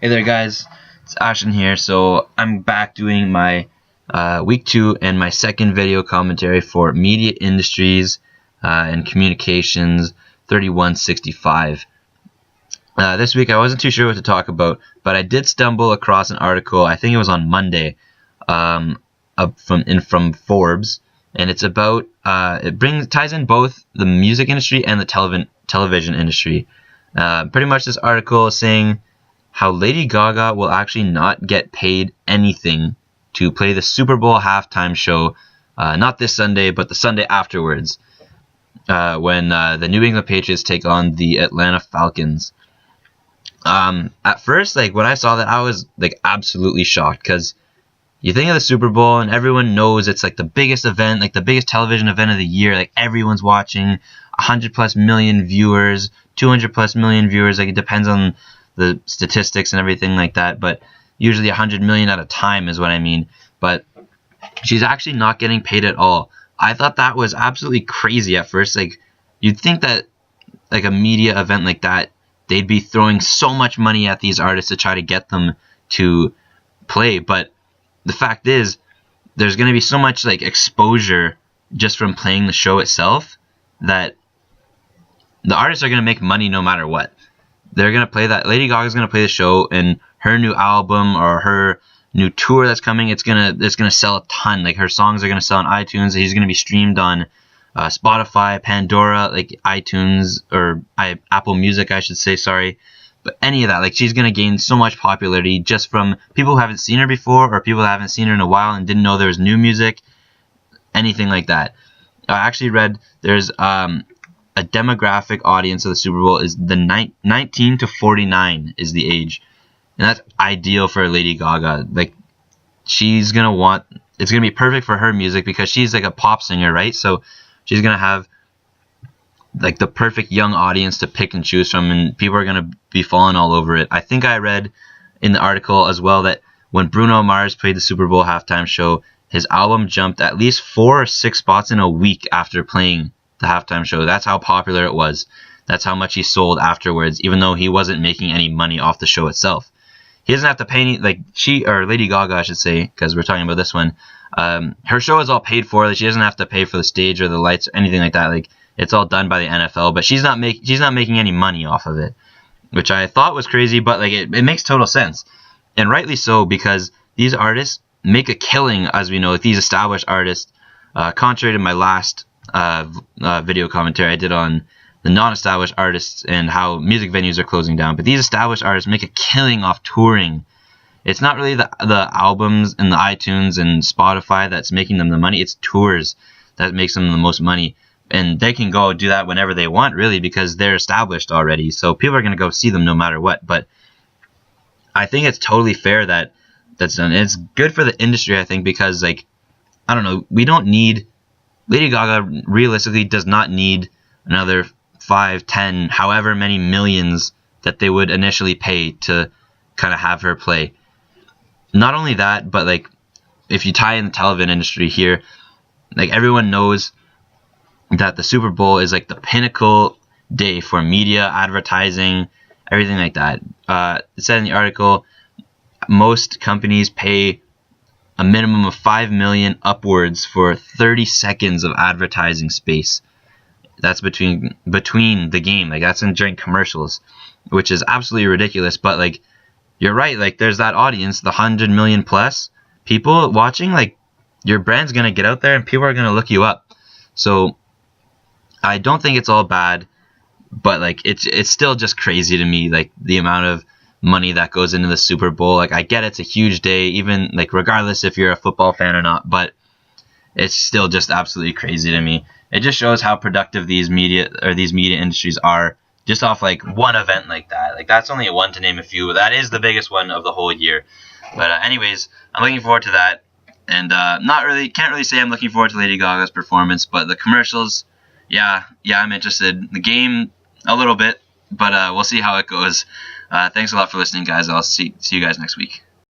Hey there guys, it's Ashton here. So I'm back doing my week 2 and my second video commentary for Media Industries and Communications 3165. This week I wasn't too sure what to talk about, but I did stumble across an article, I think it was on Monday, from Forbes, and it's about, ties in both the music industry and the television industry. Pretty much this article is saying how Lady Gaga will actually not get paid anything to play the Super Bowl halftime show, not this Sunday, but the Sunday afterwards, when the New England Patriots take on the Atlanta Falcons. At first, when I saw that, I was absolutely shocked, because you think of the Super Bowl and everyone knows it's the biggest event, the biggest television event of the year. Everyone's watching, 100+ million viewers, 200+ million viewers. It depends on the statistics and everything like that, but usually 100 million at a time is what I mean. But she's actually not getting paid at all. I thought that was absolutely crazy at first. You'd think that a media event like that, they'd be throwing so much money at these artists to try to get them to play, but the fact is there's going to be so much exposure just from playing the show itself that the artists are going to make money no matter what. They're going to play that. Lady Gaga's going to play the show, and her new album or her new tour that's coming, it's going to sell a ton. Her songs are going to sell on iTunes. He's going to be streamed on Spotify, Pandora, iTunes, or Apple Music, I should say, sorry. But any of that, she's going to gain so much popularity just from people who haven't seen her before, or people who haven't seen her in a while and didn't know there was new music, anything like that. I actually read there's a demographic audience of the Super Bowl is the 19 to 49 is the age, and that's ideal for Lady Gaga. She's gonna want, it's gonna be perfect for her music because she's a pop singer, right? So she's gonna have the perfect young audience to pick and choose from, and people are gonna be falling all over it. I think I read in the article as well that when Bruno Mars played the Super Bowl halftime show, his album jumped at least 4 or 6 spots in a week after playing the halftime show. That's how popular it was. That's how much he sold afterwards, even though he wasn't making any money off the show itself. He doesn't have to pay any, or Lady Gaga, I should say, because we're talking about this one. Her show is all paid for. She doesn't have to pay for the stage or the lights or anything like that. It's all done by the NFL, but she's not making any money off of it, which I thought was crazy, but it makes total sense, and rightly so, because these artists make a killing, as we know. These established artists, contrary to my last video commentary I did on the non-established artists and how music venues are closing down, but these established artists make a killing off touring. It's not really the albums and the iTunes and Spotify that's making them the money. It's tours that makes them the most money, and they can go do that whenever they want, really, because they're established already, so people are going to go see them no matter what. But I think it's totally fair that that's done. It's good for the industry, I think, because I don't know, we don't need, Lady Gaga realistically does not need another 5, 10, however many millions that they would initially pay to kind of have her play. Not only that, but if you tie in the television industry here, everyone knows that the Super Bowl is the pinnacle day for media, advertising, everything like that. It said in the article, most companies pay a minimum of $5 million upwards for 30 seconds of advertising space. That's between the game. That's during commercials, which is absolutely ridiculous. But you're right. There's that audience, the 100 million plus people watching. Your brand's gonna get out there, and people are gonna look you up. So I don't think it's all bad, but it's still just crazy to me. The amount of money that goes into the Super Bowl. I get it's a huge day, even regardless if you're a football fan or not, but it's still just absolutely crazy to me. It just shows how productive these media industries are just off one event like that. That's only one to name a few. That is the biggest one of the whole year. But anyways, I'm looking forward to that, and can't really say I'm looking forward to Lady Gaga's performance, but the commercials, yeah, I'm interested. The game a little bit, but we'll see how it goes. Thanks a lot for listening, guys. I'll see you guys next week.